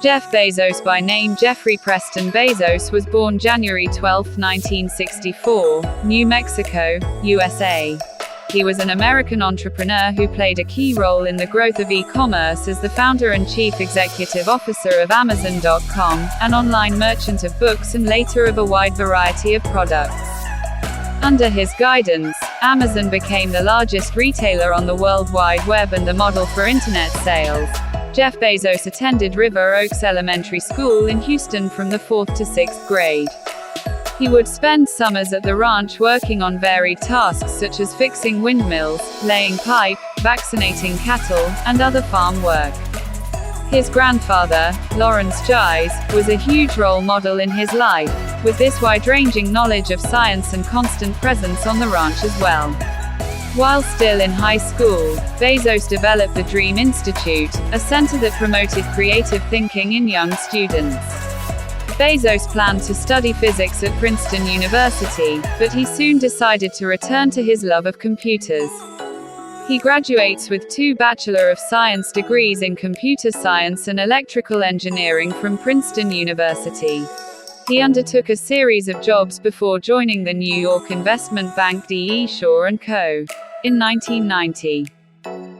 Jeff Bezos, by name Jeffrey Preston Bezos, was born January 12, 1964, New Mexico, USA. He was an American entrepreneur who played a key role in the growth of e-commerce as the founder and chief executive officer of Amazon.com, an online merchant of books and later of a wide variety of products. Under his guidance, Amazon became the largest retailer on the World Wide Web and the model for internet sales. Jeff Bezos attended River Oaks Elementary School in Houston from the 4th to 6th grade. He would spend summers at the ranch working on varied tasks such as fixing windmills, laying pipe, vaccinating cattle, and other farm work. His grandfather, Lawrence Giles, was a huge role model in his life, with this wide-ranging knowledge of science and constant presence on the ranch as well. While still in high school, Bezos developed the Dream Institute, a center that promoted creative thinking in young students. Bezos planned to study physics at Princeton University, but he soon decided to return to his love of computers. He graduates with 2 Bachelor of Science degrees in computer science and electrical engineering from Princeton University. He undertook a series of jobs before joining the New York investment bank D.E. Shaw & Co. in 1990.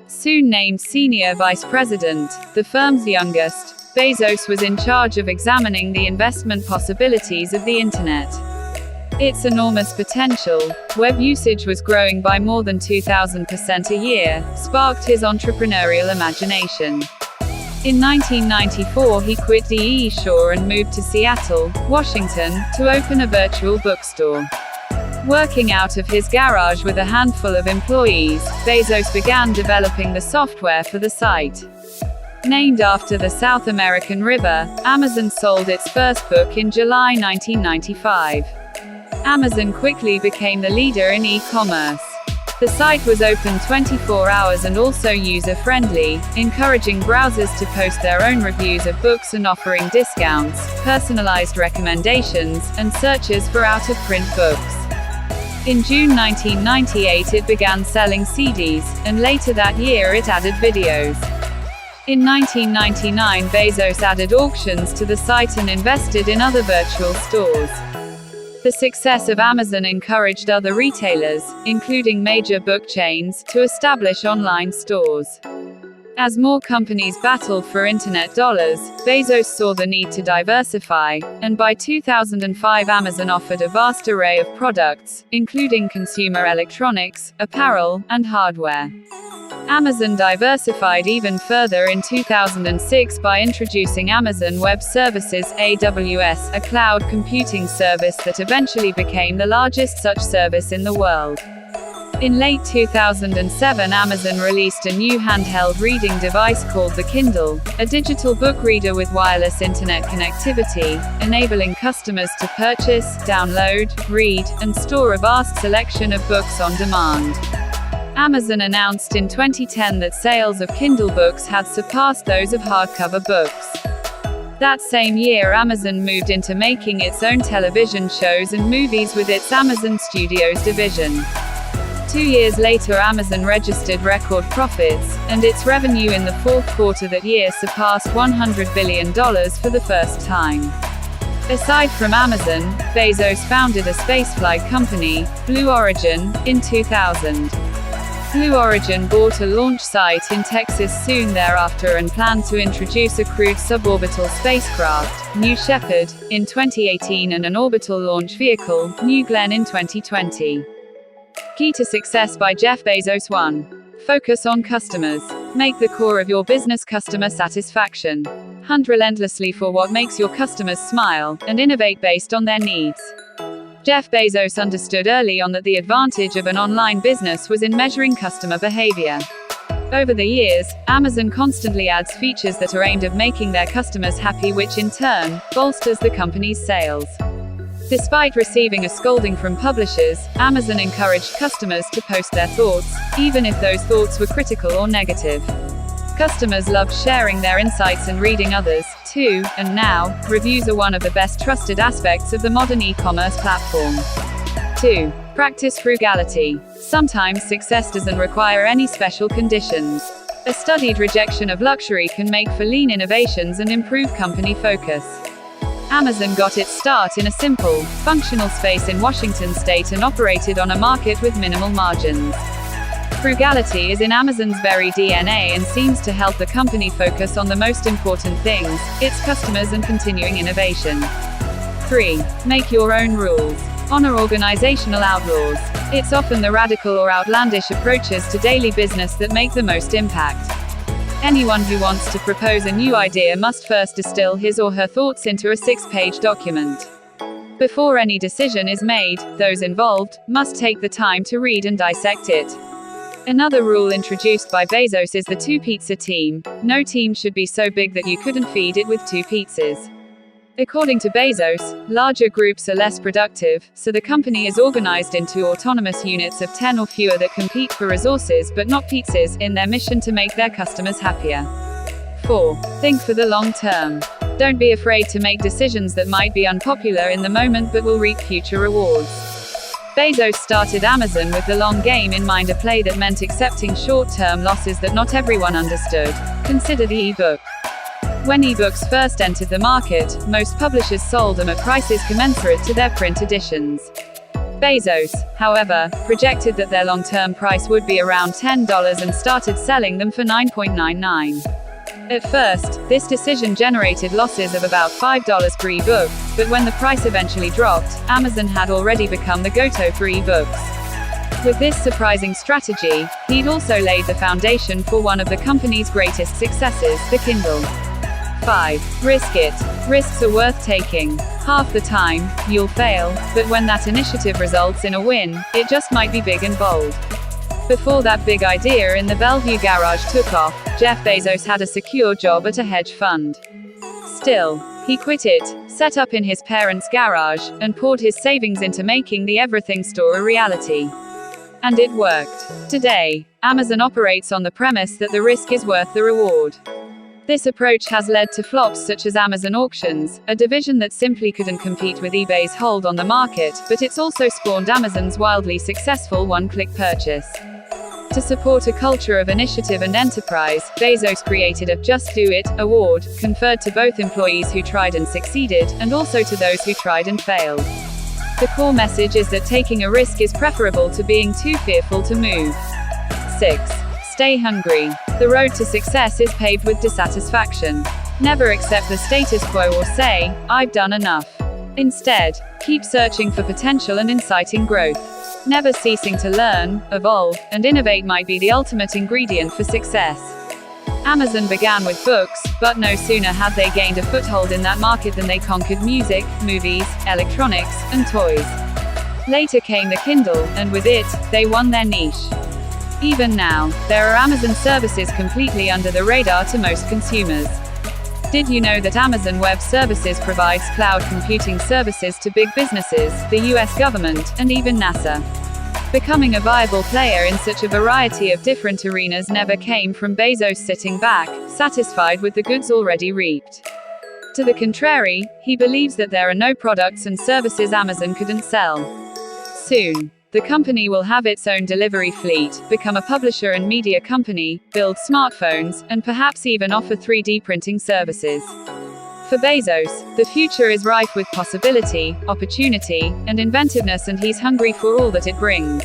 Soon named Senior Vice President, the firm's youngest, Bezos was in charge of examining the investment possibilities of the Internet. Its enormous potential, web usage was growing by more than 2,000% a year, sparked his entrepreneurial imagination. In 1994 he quit D.E. Shaw and moved to Seattle, Washington, to open a virtual bookstore. Working out of his garage with a handful of employees, Bezos began developing the software for the site. Named after the South American river, Amazon sold its first book in July 1995. Amazon quickly became the leader in e-commerce. The site was open 24 hours and also user-friendly, encouraging browsers to post their own reviews of books and offering discounts, personalized recommendations, and searches for out-of-print books. In June 1998 it began selling CDs, and later that year it added videos. In 1999 Bezos added auctions to the site and invested in other virtual stores. The success of Amazon encouraged other retailers, including major book chains, to establish online stores. As more companies battled for internet dollars, Bezos saw the need to diversify, and by 2005 Amazon offered a vast array of products, including consumer electronics, apparel, and hardware. Amazon diversified even further in 2006 by introducing Amazon Web Services (AWS), a cloud computing service that eventually became the largest such service in the world. In late 2007 Amazon released a new handheld reading device called the Kindle, a digital book reader with wireless internet connectivity, enabling customers to purchase, download, read, and store a vast selection of books on demand. Amazon announced in 2010 that sales of Kindle books had surpassed those of hardcover books. That same year Amazon moved into making its own television shows and movies with its Amazon Studios division. 2 years later Amazon registered record profits, and its revenue in the fourth quarter that year surpassed $100 billion for the first time. Aside from Amazon, Bezos founded a spaceflight company, Blue Origin, in 2000. Blue Origin bought a launch site in Texas soon thereafter and planned to introduce a crewed suborbital spacecraft, New Shepard, in 2018 and an orbital launch vehicle, New Glenn, in 2020. Key to Success by Jeff Bezos. 1. Focus on customers. Make the core of your business customer satisfaction. Hunt relentlessly for what makes your customers smile, and innovate based on their needs. Jeff Bezos understood early on that the advantage of an online business was in measuring customer behavior. Over the years, Amazon constantly adds features that are aimed at making their customers happy, which in turn bolsters the company's sales. Despite receiving a scolding from publishers, Amazon encouraged customers to post their thoughts, even if those thoughts were critical or negative. Customers loved sharing their insights and reading others, too, and now, reviews are one of the best trusted aspects of the modern e-commerce platform. 2. Practice frugality. Sometimes success doesn't require any special conditions. A studied rejection of luxury can make for lean innovations and improve company focus. Amazon got its start in a simple, functional space in Washington state and operated on a market with minimal margins. Frugality is in Amazon's very DNA and seems to help the company focus on the most important things, its customers and continuing innovation. 3. Make your own rules. Honor organizational outlaws. It's often the radical or outlandish approaches to daily business that make the most impact. Anyone who wants to propose a new idea must first distill his or her thoughts into a 6-page document. Before any decision is made, those involved must take the time to read and dissect it. Another rule introduced by Bezos is the 2-pizza team. No team should be so big that you couldn't feed it with 2 pizzas. According to Bezos, larger groups are less productive, so the company is organized into autonomous units of 10 or fewer that compete for resources but not pizzas, in their mission to make their customers happier. 4. Think for the long term. Don't be afraid to make decisions that might be unpopular in the moment but will reap future rewards. Bezos started Amazon with the long game in mind, a play that meant accepting short-term losses that not everyone understood. Consider the e-book. When ebooks first entered the market, most publishers sold them at prices commensurate to their print editions. Bezos, however, projected that their long-term price would be around $10 and started selling them for $9.99. At first, this decision generated losses of about $5 per ebook, but when the price eventually dropped, Amazon had already become the go-to for ebooks. With this surprising strategy, he'd also laid the foundation for one of the company's greatest successes, the Kindle. 5. Risk it. Risks are worth taking. Half the time, you'll fail, but when that initiative results in a win, it just might be big and bold. Before that big idea in the Bellevue garage took off, Jeff Bezos had a secure job at a hedge fund. Still, he quit it, set up in his parents' garage, and poured his savings into making the everything store a reality. And it worked. Today, Amazon operates on the premise that the risk is worth the reward. This approach has led to flops such as Amazon Auctions, a division that simply couldn't compete with eBay's hold on the market, but it's also spawned Amazon's wildly successful one-click purchase. To support a culture of initiative and enterprise, Bezos created a Just Do It award, conferred to both employees who tried and succeeded, and also to those who tried and failed. The core message is that taking a risk is preferable to being too fearful to move. 6. Stay hungry. The road to success is paved with dissatisfaction. Never accept the status quo or say, "I've done enough." Instead, keep searching for potential and inciting growth. Never ceasing to learn, evolve, and innovate might be the ultimate ingredient for success. Amazon began with books, but no sooner had they gained a foothold in that market than they conquered music, movies, electronics, and toys. Later came the Kindle, and with it, they won their niche. Even now, there are Amazon services completely under the radar to most consumers. Did you know that Amazon Web Services provides cloud computing services to big businesses, the US government, and even NASA? Becoming a viable player in such a variety of different arenas never came from Bezos sitting back, satisfied with the goods already reaped. To the contrary, he believes that there are no products and services Amazon couldn't sell. Soon, the company will have its own delivery fleet, become a publisher and media company, build smartphones, and perhaps even offer 3D printing services. For Bezos, the future is rife with possibility, opportunity, and inventiveness, and he's hungry for all that it brings.